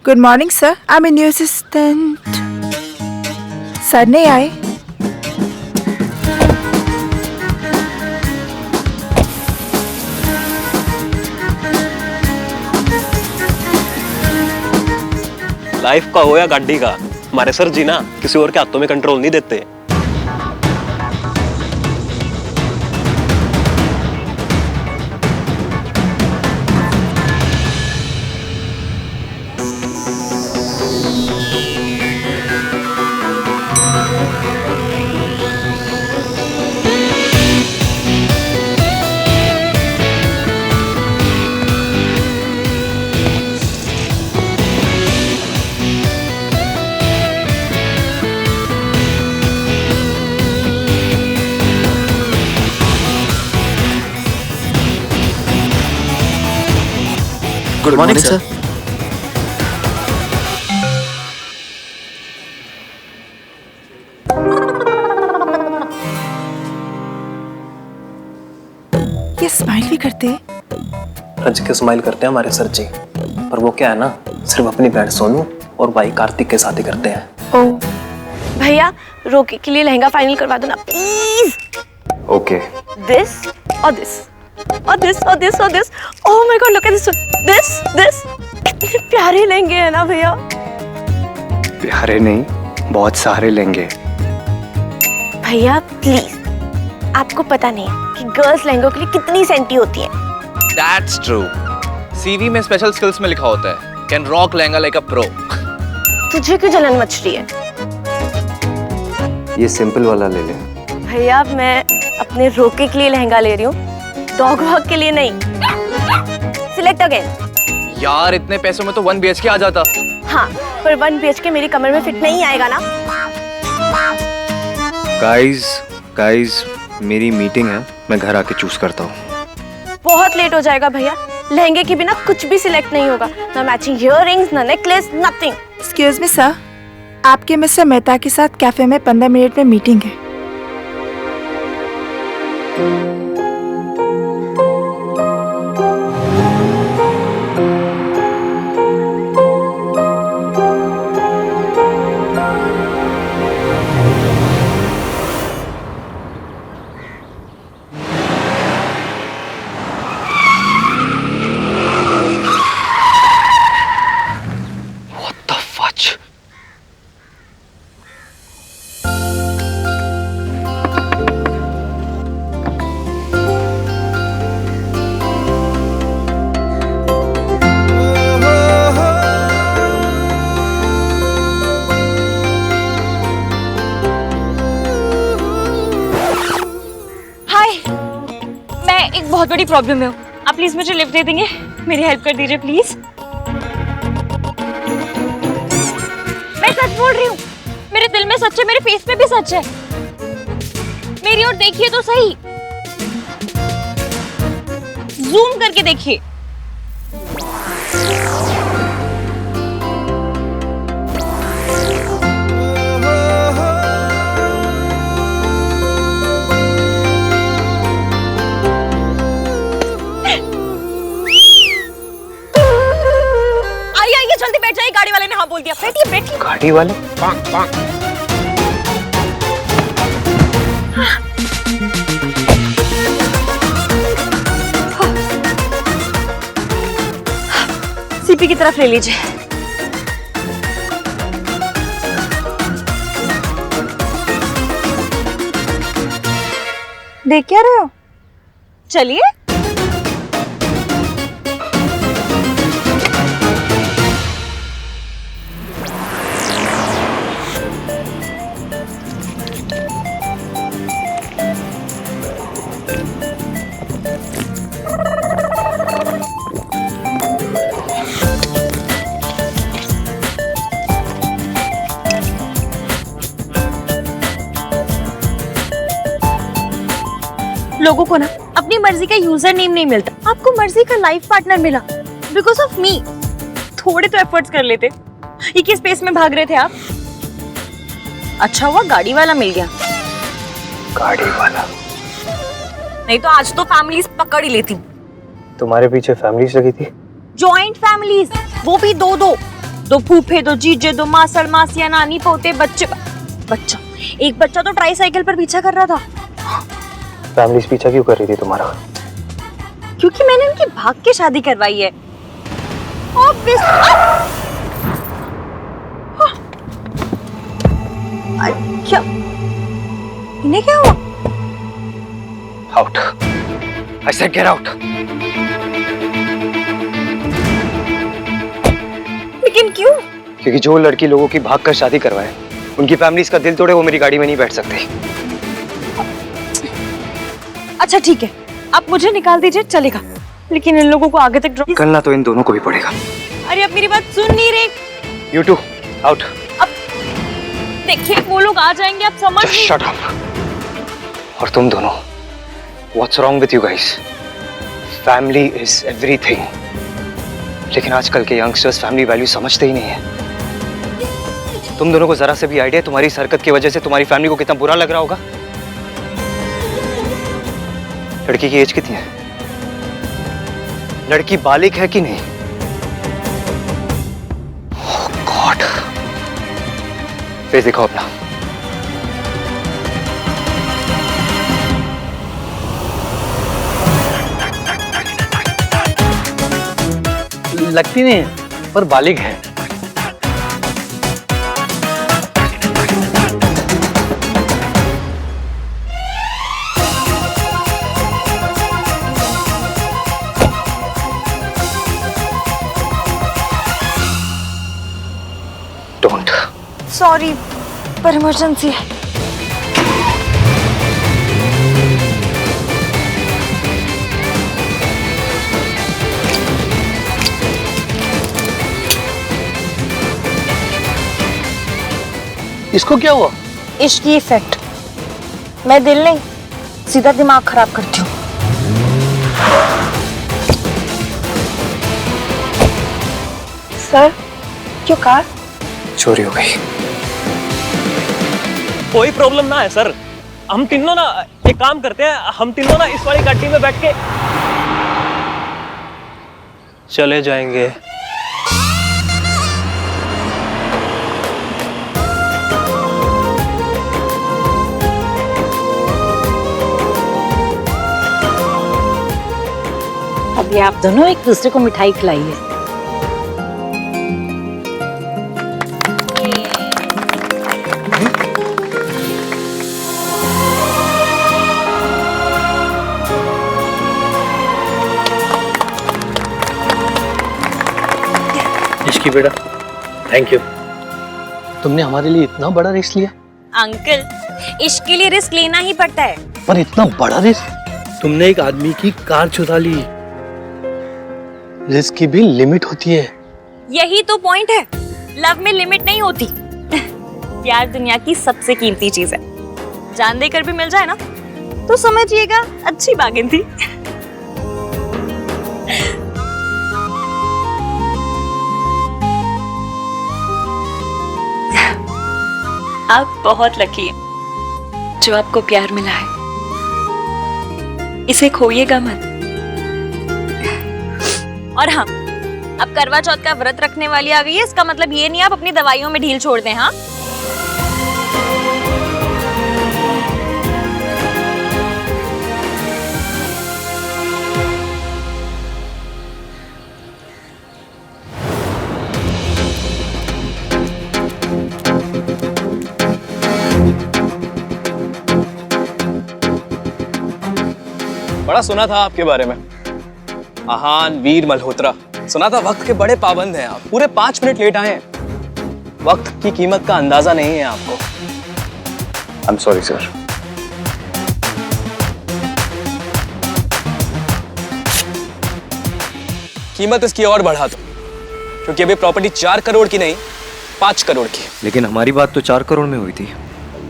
Good morning sir, I am new assistant. Sir नहीं आए। Life का हो या गाड़ी का, हमारे सर जी ना किसी और के हाथों में कंट्रोल नहीं देते। Good morning sir. ये स्माइल भी करते हैं। रज के स्माइल करते हैं हमारे सर जी, पर वो क्या है ना, सिर्फ अपनी बहन सोनू और भाई कार्तिक के साथ ही करते हैं। ओह भैया, रोकी के लिए लहंगा फाइनल करवा दो ना प्लीज। ओके। दिस और दिस और दिस और दिस और this. Oh my God, look at this this. कितने प्यारे लहंगे हैं ना भैया। प्यारे नहीं, बहुत सारे लेंगे। भैया प्लीज, आपको पता नहीं है कि गर्ल्स लहंगों के लिए कितनी सेंटी होती है। That's true. CV में स्पेशल स्किल्स में लिखा होता है can rock lehenga like a pro. तुझे क्यों जलन मच रही है? ये सिंपल वाला ले ले। भैया मैं अपने रोके के लिए लहंगा ले रही हूँ, डॉग वॉक के लिए नहीं। Select again. यार इतने पैसों में तो 1 BHK आ जाता। हाँ, पर 1 BHK मेरी कमर में फिट नहीं आएगा ना। गाइस मेरी मीटिंग है, मैं घर आके चूज करता हूँ। बहुत लेट हो जाएगा भैया, लहंगे के बिना कुछ भी सिलेक्ट नहीं होगा। ना मैचिंग इयररिंग्स, ना necklace, nothing. Excuse me sir, आपके मिस्टर मेहता के साथ कैफे में 15 मिनट में मीटिंग है। एक बहुत बड़ी प्रॉब्लम में हूँ, आप प्लीज मुझे लिफ्ट दे देंगे? मेरी हेल्प कर दीजिए प्लीज। मैं सच बोल रही हूँ, मेरे दिल में सच है, मेरे फेस में भी सच है। मेरी ओर देखिए तो सही, जूम करके देखिए। जल्दी बैठ जाइए, गाड़ी वाले ने हाँ बोल दिया। बैठिए बैठिए। गाड़ी वाले? सीपी की तरफ ले लीजिए। देख क्या रहे हो? चलिए। लोगों को ना अपनी मर्जी का यूजर नेम नहीं मिलता, आपको मर्जी का लाइफ पार्टनर मिला बिकॉज ऑफ मी। थोड़े तो एफर्ट्स कर लेते। ये किस स्पेस में भाग रहे थे आप? अच्छा हुआ गाड़ी वाला मिल गया। गाड़ी वाला? नहीं तो आज तो फैमिलीज पकड़ ही लेती। तुम्हारे पीछे फैमिलीज लगी थी? जॉइंट फैमिलीज, वो भी 2-2। दो फूफे, दो जीजे, दो मासड़ मासिया, नानी पोते, बच्चे। बच्चा, एक बच्चा तो ट्राईसाइकिल पर पीछा कर रहा था। फैमिली पीछा क्यों कर रही थी तुम्हारा? क्योंकि मैंने उनकी भाग के शादी करवाई है। क्या इन्हें क्या हुआ? Out, I said get out. लेकिन क्यों? क्योंकि जो लड़की लोगों की भाग कर शादी करवाए, उनकी फैमिलीज का दिल तोड़े, वो मेरी गाड़ी में नहीं बैठ सकती। अच्छा ठीक है, आप मुझे निकाल दीजिए, चलेगा, लेकिन इन लोगों को आगे तक ड्रॉप। निकलना तो इन दोनों को भी पड़ेगा। अरे अब मेरी बात सुन नहीं रहे। You too, out. अब देखिए वो लोग आ जाएंगे, आप समझ नहीं। Shut up. और तुम दोनों, what's wrong with you guys? Family is everything. लेकिन आजकल के यंगस्टर्स फैमिली वैल्यू समझते ही नहीं है। तुम दोनों को जरा से भी आइडिया तुम्हारी इस हरकत की वजह से तुम्हारी फैमिली को कितना बुरा लग रहा होगा? लड़की की एज कितनी है? लड़की बालिग है कि नहीं? Oh God. फेस दिखाओ अपना। लगती नहीं है पर बालिग है। Don't. सॉरी, पर इमरजेंसी है। इसको क्या हुआ? इश्क की इफेक्ट। मैं दिल नहीं, सीधा दिमाग खराब करती हूँ। सर, क्यों कार? चोरी हो गई। कोई प्रॉब्लम ना है सर, हम तीनों ना एक काम करते हैं, हम तीनों ना इस वाली गाड़ी में बैठ के चले जाएंगे। अभी आप दोनों एक दूसरे को मिठाई खिलाइए। इसकी बेटा, थैंक यू। तुमने हमारे लिए इतना बड़ा रिस्क लिया। अंकल, इश्क के लिए रिस्क लेना ही पड़ता है। पर इतना बड़ा रिस्क? तुमने एक आदमी की कार चुरा ली। रिस्क की भी लिमिट होती है। यही तो पॉइंट है, लव में लिमिट नहीं होती। प्यार दुनिया की सबसे कीमती चीज है, जान देकर भी मिल जाए ना तो समझिएगा अच्छी बार्गेन थी। आप बहुत लकी हैं जो आपको प्यार मिला है, इसे खोइएगा मत। और हाँ, अब करवा चौथ का व्रत रखने वाली आ गई है, इसका मतलब ये नहीं आप अपनी दवाइयों में ढील छोड़ दें। हाँ, बड़ा सुना था आपके बारे में, आहान वीर मल्होत्रा। सुना था वक्त के बड़े पाबंद हैं आप, पूरे 5 मिनट लेट आए हैं। वक्त की कीमत का अंदाजा नहीं है आपको। I'm sorry, sir. कीमत इसकी और बढ़ा दो, क्योंकि अभी प्रॉपर्टी 4 करोड़ की नहीं 5 करोड़ की है। लेकिन हमारी बात तो 4 करोड़ में हुई थी।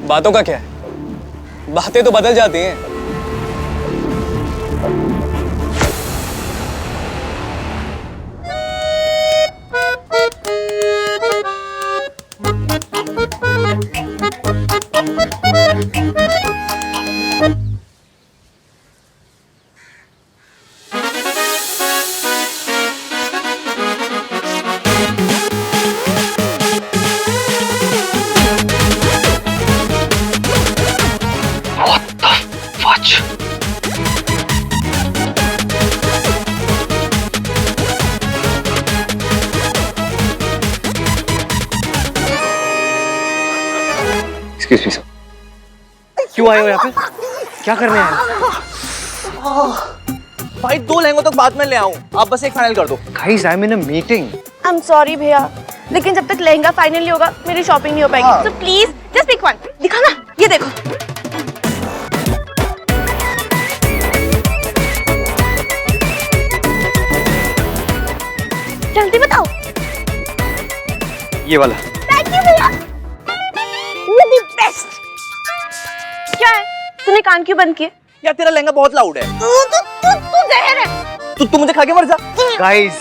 बातों का क्या है, बातें तो बदल जाती हैं। एक्सक्यूज मी सर, क्यों आए हो यहाँ पे? क्या करने आए हो? भाई 2 लहंगों तक बाद में ले आऊं, आप बस एक फाइनल कर दो। Guys, I'm in a meeting. I am sorry भैया, लेकिन जब तक लहंगा फाइनल नहीं होगा मेरी शॉपिंग नहीं हो पाएगी। So please just pick one. दिखा ना, ये देखो। जल्दी बताओ। ये वाला। थैंक यू भैया, यू द बेस्ट। क्या है, तूने कान क्यों बंद किए? यार तेरा लहंगा बहुत लाउड है। तू जहर है। तू मुझे खा के मर जा। Guys.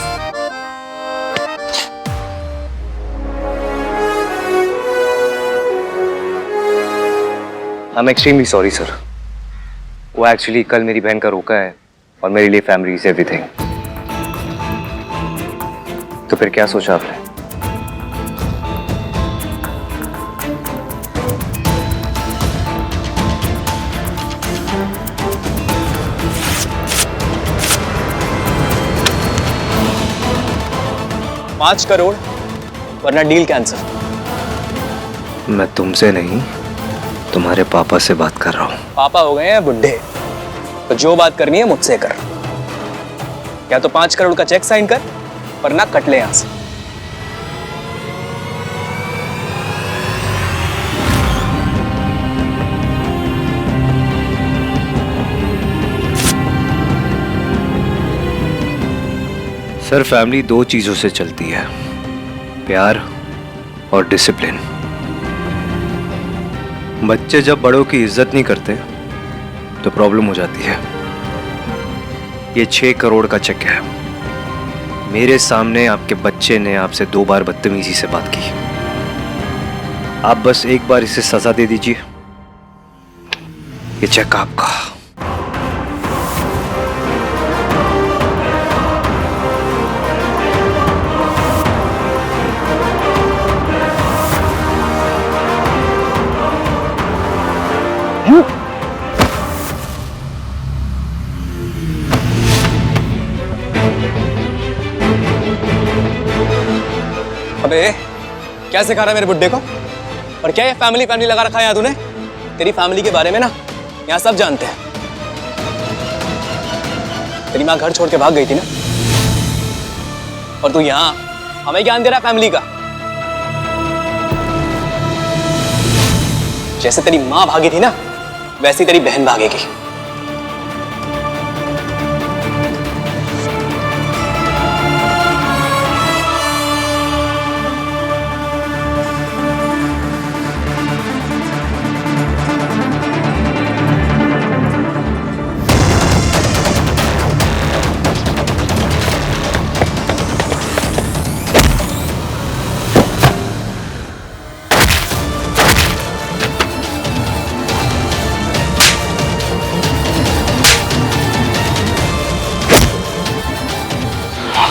I'm extremely sorry, sir. वो एक्चुअली कल मेरी बहन का रोका है और मेरे लिए फैमिली इज एवरीथिंग। तो फिर क्या सोचा आपने? $5 करोड़ वरना डील कैंसिल। मैं तुमसे नहीं, तुम्हारे पापा से बात कर रहा हूँ। पापा हो गए हैं बुढ़े, तो जो बात करनी है मुझसे कर। या तो 5 करोड़ का चेक साइन कर वरना कट ले यहां से। सर, फैमिली 2 चीजों से चलती है, प्यार और डिसिप्लिन। बच्चे जब बड़ों की इज्जत नहीं करते तो प्रॉब्लम हो जाती है। ये 6 करोड़ का चेक है। मेरे सामने आपके बच्चे ने आपसे 2 बार बदतमीजी से बात की। आप बस एक बार इसे सजा दे दीजिए, ये चेक आपका। अबे क्या सिखा रहा है मेरे बुड्ढे को? और क्या ये फैमिली फैमिली लगा रखा है यहाँ तूने? तेरी फैमिली के बारे में ना यहाँ सब जानते हैं। तेरी माँ घर छोड़ के भाग गई थी ना, और तू यहाँ हमें ज्ञान दे रहा है फैमिली का। जैसे तेरी माँ भागी थी ना, वैसी तेरी बहन भागेगी।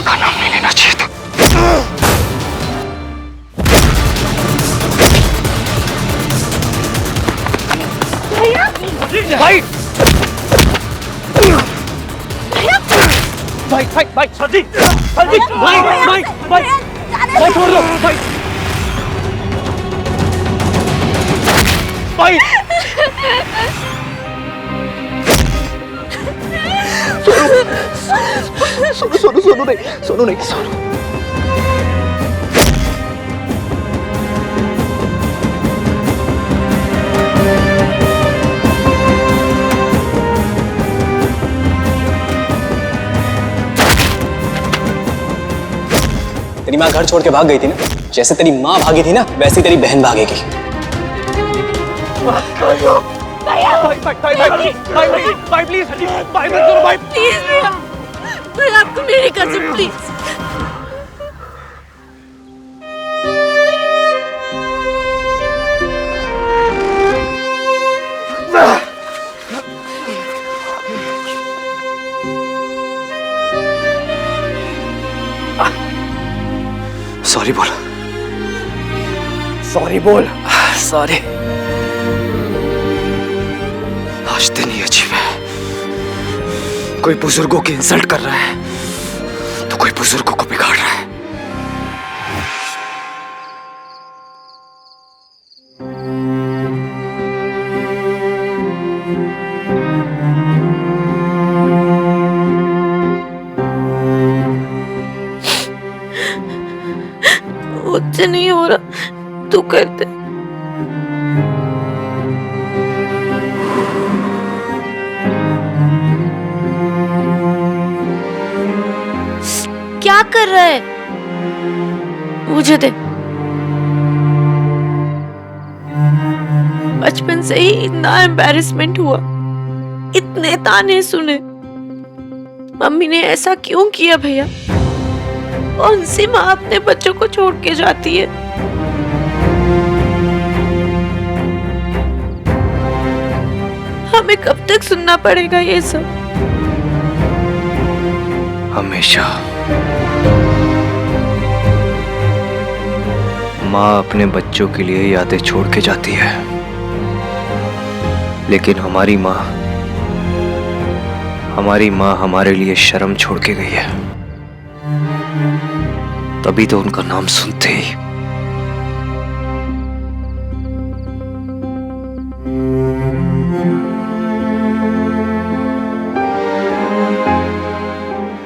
का नाम नहीं लेना चाहिए था। भाई भाई भाई भाई सर जी, सर जी, भाई भाई भाई भाई छोड़ दो भाई भाई। सोनू नहीं। तेरी माँ घर छोड़ के भाग गई थी ना, जैसे तेरी माँ भागी थी ना, वैसे तेरी बहन भागेगी। भाई प्लीज, भाई मत करो भाई, प्लीज भैया, मैं आपको मेरी कसम, प्लीज। सॉरी बोल, सॉरी बोल। सॉरी। आज दिन ही अजीब है। कोई बुजुर्गों की इंसल्ट कर रहा है तो कोई बुजुर्गों को बिगाड़ रहा है। करते। क्या कर रहा है? मुझे दे। बचपन से ही इतना एम्बैरेसमेंट हुआ, इतने ताने सुने। मम्मी ने ऐसा क्यों किया भैया? कौन सी माँ अपने बच्चों को छोड़ के जाती है? हमें कब तक सुनना पड़ेगा ये सब? हमेशा। माँ अपने बच्चों के लिए यादें छोड़ के जाती है, लेकिन हमारी माँ हमारे लिए शर्म छोड़ के गई है। तभी तो उनका नाम सुनते ही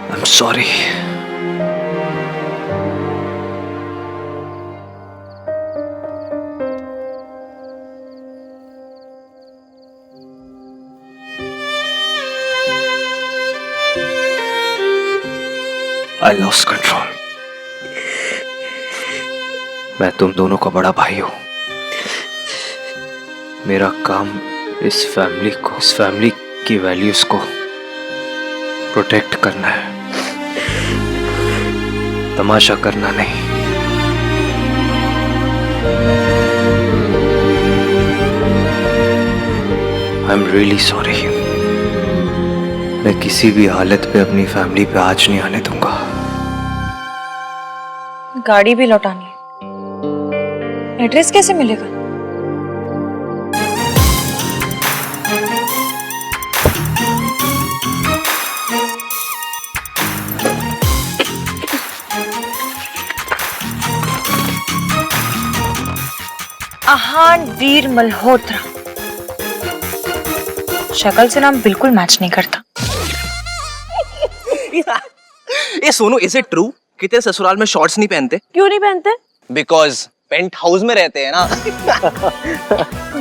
I'm sorry. I lost control. मैं तुम दोनों का बड़ा भाई हूं। मेरा काम इस फैमिली की वैल्यूज को प्रोटेक्ट करना है, तमाशा करना नहीं। I am really sorry. मैं किसी भी हालत पे अपनी फैमिली पे आँच नहीं आने दूंगा। गाड़ी भी लौटानी है, एड्रेस कैसे मिलेगा? आहान वीर मल्होत्रा। शक्ल से नाम बिल्कुल मैच नहीं करता। ये सोनू, इज इट ट्रू कि तेरे ससुराल में शॉर्ट्स नहीं पहनते? क्यों नहीं पहनते? बिकॉज पेंट हाउस में रहते हैं ना।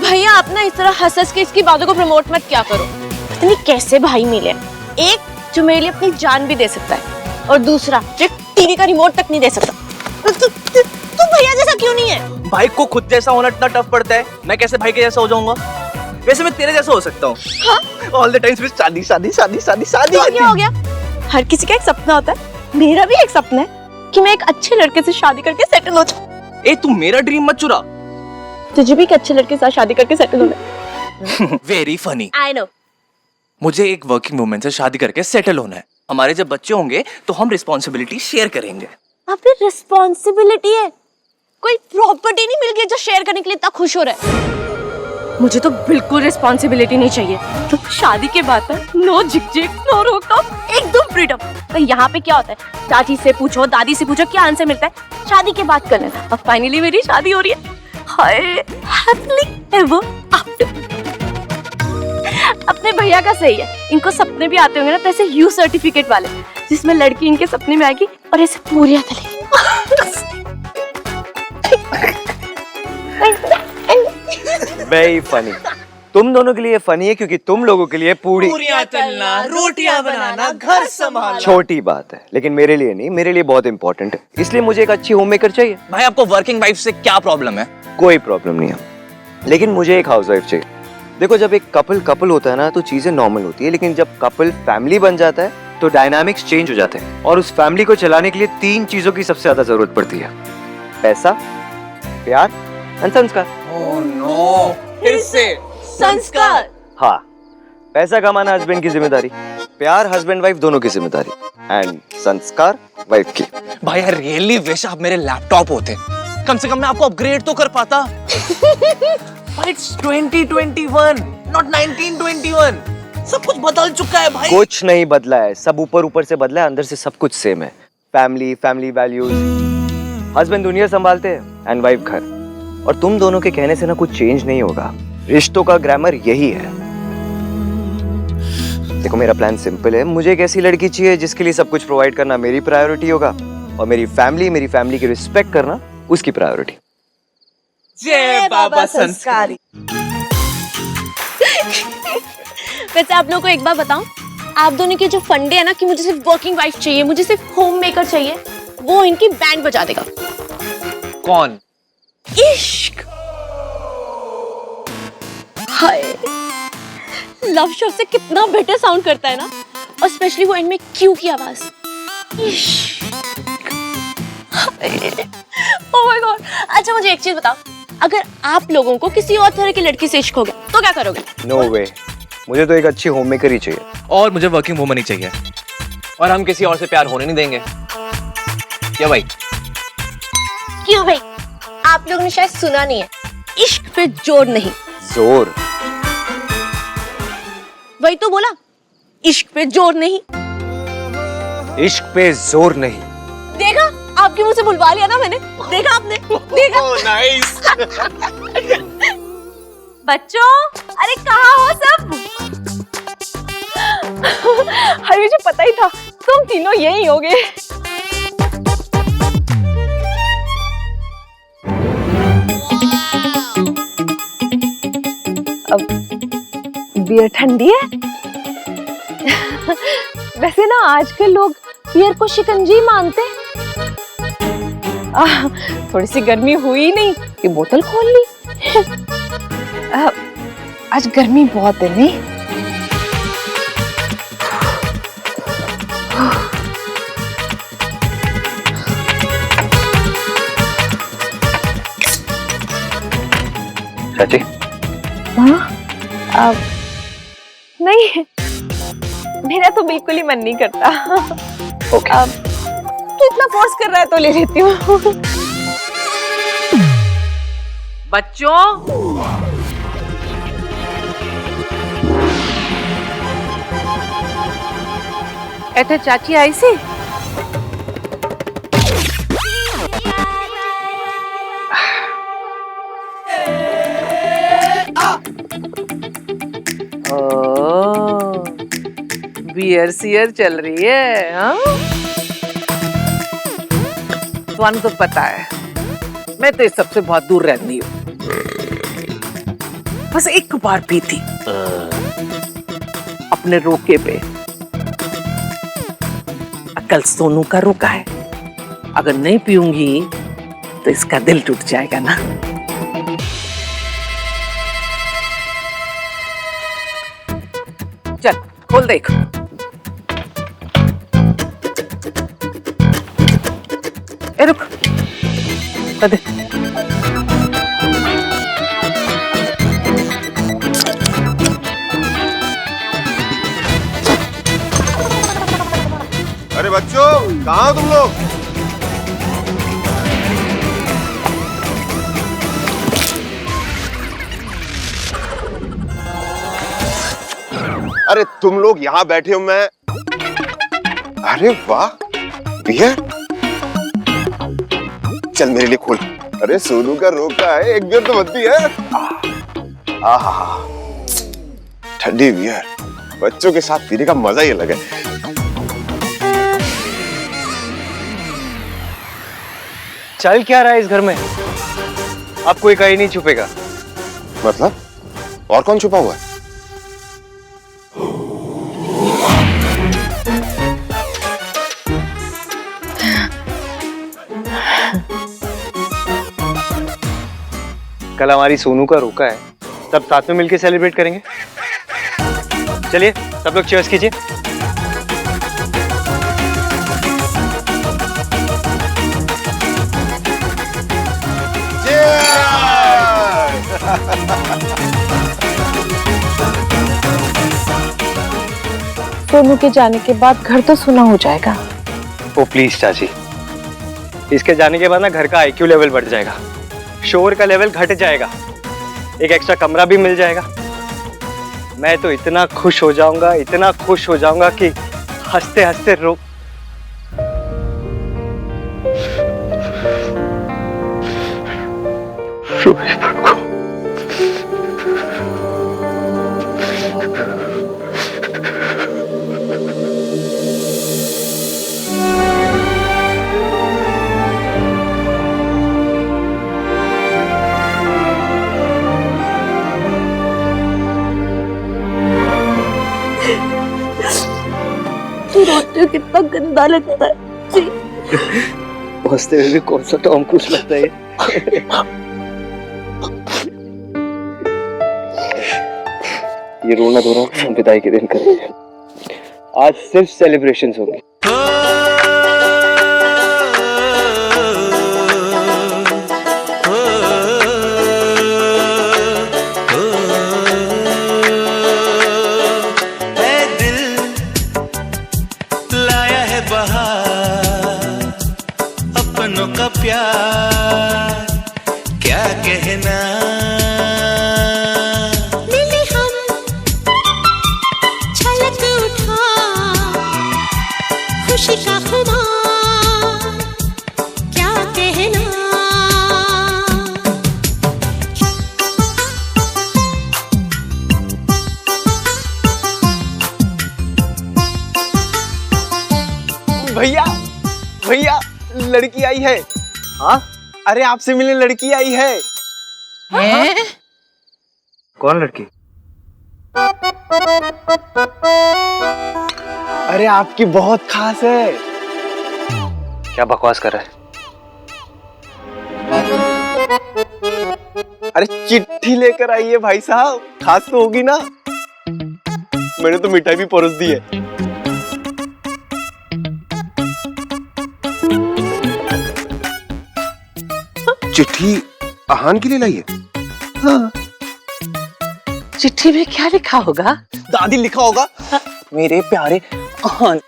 भैया आप ना इस तरह हंस हंस के इसकी बातों को प्रमोट मत क्या करो। पता नहीं कैसे भाई मिले, एक जो मेरे लिए अपनी जान भी दे सकता है और दूसरा जो टीवी का रिमोट तक नहीं दे सकता। तू भैया जैसा क्यों नहीं है? भाई को खुद जैसा होना इतना टफ पड़ता है, मैं कैसे भाई के जैसा हो जाऊंगा? वैसे मैं तेरे जैसा हो सकता हूँ। हाँ? ऑल द टाइम शादी शादी शादी शादी शादी। हो गया। हर किसी का एक सपना होता है, मेरा भी एक सपना है कि मैं एक अच्छे लड़के से शादी करके सेटल हो जाऊं। ए तू मेरा ड्रीम मत चुरा। तुझे भी एक अच्छे लड़के के साथ शादी करके सेटल होना है। Very funny. I know. मुझे एक वर्किंग वुमन से शादी करके सेटल होना है। हमारे जब बच्चे होंगे तो हम रिस्पॉन्सिबिलिटी शेयर करेंगे। आपकी रिस्पॉन्सिबिलिटी है, कोई प्रॉपर्टी नहीं मिल गई जो शेयर करने के लिए इतना खुश हो रहा है। मुझे तो बिल्कुल रिस्पॉन्सिबिलिटी नहीं चाहिए। तो शादी के बाद नो झिकझिक, नो रोक-टोक, एकदम फ्रीडम। तो यहाँ पे क्या होता है, चाची से पूछो, दादी से पूछो, क्या आंसर मिलता है? शादी के बाद कर लेना। अब फाइनली मेरी शादी हो रही है। हाय हैप्पीली एवर आफ्टर। अपने भैया का सही है, इनको सपने भी आते होंगे ना, जैसे यू सर्टिफिकेट वाले, जिसमें लड़की इनके सपने में आएगी और ऐसे पूरी तले। Very funny. तुम दोनों के लिए फनी है क्योंकि तुम लोगों के लिए पूरियां तलना, रोटियां बनाना, घर संभालना छोटी बात है, लेकिन मेरे लिए नहीं, मेरे लिए बहुत इंपॉर्टेंट है। इसलिए मुझे एक अच्छी होममेकर चाहिए। भाई आपको वर्किंग वाइफ से क्या प्रॉब्लम है? कोई प्रॉब्लम नहीं है, लेकिन मुझे एक हाउसवाइफ चाहिए। देखो, जब एक कपल होता है ना तो चीजें नॉर्मल होती है, लेकिन जब कपल फैमिली बन जाता है तो डायनामिक्स चेंज हो जाते हैं। और उस फैमिली को चलाने के लिए 3 चीजों की सबसे ज्यादा जरूरत पड़ती है: पैसा, प्यार एंड संस्कार। ओह नो, फिर से संस्कार। हाँ, पैसा कमाना हस्बैंड की जिम्मेदारी, प्यार हस्बैंड वाइफ दोनों की जिम्मेदारी, एंड संस्कार वाइफ की। भाई आई रियली विश आप मेरे लैपटॉप होते, कम से कम मैं आपको अपग्रेड तो कर पाता। भाई इट्स 2021 नॉट 1921। सब कुछ बदल चुका है भाई। कुछ नहीं बदला है, सब ऊपर ऊपर से बदला है, अंदर से सब कुछ सेम है। फैमिली वैल्यूज, हस्बैंड दुनिया संभालते हैं एंड वाइफ घर। और तुम दोनों के कहने से ना कुछ चेंज नहीं होगा। रिश्तों का ग्रामर यही है। देखो, मेरा प्लान सिंपल है। मुझे एक ऐसी लड़की चाहिए जिसके लिए सब कुछ प्रोवाइड करना मेरी प्रायोरिटी होगा, और मेरी फैमिली की रिस्पेक्ट करना उसकी प्रायोरिटी। जय बाबा संस्कारी। वैसे आप लोगों को एक बात बताऊं, आप दोनों के जो फंडे है ना कि मुझे सिर्फ वर्किंग वाइफ चाहिए, मुझे सिर्फ होम मेकर चाहिए, वो इनकी बैंड बजा देगा। कौन? इश्क। हाय, लव शब्द से कितना बेटर साउंड करता है ना, और स्पेशली वो इनमें क्यू की आवाज। इश्क। Oh my God. अच्छा मुझे एक चीज बताओ, अगर आप लोगों को किसी और तरह की लड़की से इश्क हो गया तो क्या करोगे? नो वे, मुझे तो एक अच्छी होम मेकर ही चाहिए। और मुझे वर्किंग वुमन ही चाहिए। और हम किसी और से प्यार होने नहीं देंगे। क्या भाई? क्यों भाई? आप लोगों ने शायद सुना नहीं है, इश्क पे जोर नहीं, जोर। वही तो बोला, इश्क पे जोर नहीं। इश्क पे जोर नहीं। देखा, आपके मुंह से बुलवा लिया ना मैंने। देखा आपने? देखा? नाइस। बच्चों, अरे कहाँ हो सब? अरे मुझे पता ही था तुम तीनों यही होगे। अब बियर ठंडी है। वैसे ना आजकल लोग बियर को शिकंजी मानते हैं। थोड़ी सी गर्मी हुई नहीं कि बोतल खोल ली। आज गर्मी बहुत है नहीं? चाची। हाँ, नहीं, मेरा तो बिल्कुल ही मन नहीं करता। ओके। तू इतना फोर्स कर रहा है तो ले लेती हूँ। बच्चों, ऐसे चाची आई सी। बियर सियर चल रही है। हाँ, तुम तो पता है मैं तो इस सबसे बहुत दूर रहती हूँ। बस एक बार पी थी अपने रोके पे। कल सोनू का रोका है, अगर नहीं पीऊंगी तो इसका दिल टूट जाएगा ना। चल खोल देख। ए रुक, दे। अरे बच्चों, कहाँ हो तुम लोग? अरे तुम लोग यहाँ बैठे हो, मैं। अरे वाह, बियर। चल मेरे लिए खोल। अरे सोनू का रोका है, एक बियर तो बनती है। आहा, ठंडी बियर बच्चों के साथ पीने का मजा ही अलग है। चल क्या रहा है इस घर में? अब कोई कहीं नहीं छुपेगा। मतलब? और कौन छुपा हुआ है? कल हमारी सोनू का रोका है, सब साथ में मिलकर सेलिब्रेट करेंगे। चलिए सब लोग चीयर्स कीजिए। सोनू के जाने के बाद घर तो सुना हो जाएगा। ओ प्लीज चाची, इसके जाने के बाद ना घर का आईक्यू लेवल बढ़ जाएगा, शोर का लेवल घट जाएगा, एक एक्स्ट्रा कमरा भी मिल जाएगा। मैं तो इतना खुश हो जाऊंगा, इतना खुश हो जाऊंगा कि हंसते हंसते रो। सोचती हूँ कितना गंदा लगता है जी। हंसते हुए भी कौन सा टॉम क्रूज लगता है। ये रोना धोना हम विदाई के दिन करेंगे। आज सिर्फ सेलिब्रेशंस होंगे। अपनों का प्यार क्या कहना, मिले हम छलक उठा खुशी का खुमार क्या कहना। भैया भैया लड़की आई है। हाँ अरे आपसे मिलने लड़की आई है। हैं? कौन लड़की? अरे आपकी बहुत खास है। क्या बकवास कर रहा है? अरे चिट्ठी लेकर आई है भाई साहब, खास तो होगी ना। मैंने तो मिठाई भी परोस दी है। चिट्ठी आहान के लिए लाई है? हाँ। चिट्ठी में क्या लिखा होगा? दादी लिखा होगा, मेरे प्यारे आहान,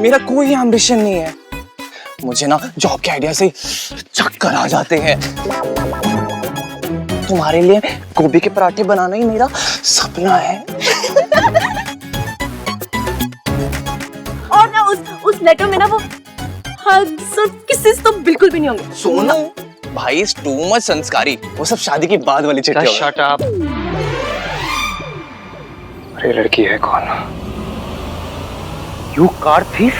मेरा कोई एम्बिशन नहीं है। मुझे ना जॉब के आइडिया से चक्कर आ जाते हैं। तुम्हारे लिए गोभी के पराठे बनाना ही मेरा सपना है। और ना उस लेटर में ना वो hugs और kisses तो बिल्कुल भी नहीं होंगे। सोना भाई इज टू मच संस्कारी, वो सब शादी के बाद वाली चिट्ठी होगी। Shut up. अरे लड़की है कौन? You car thief?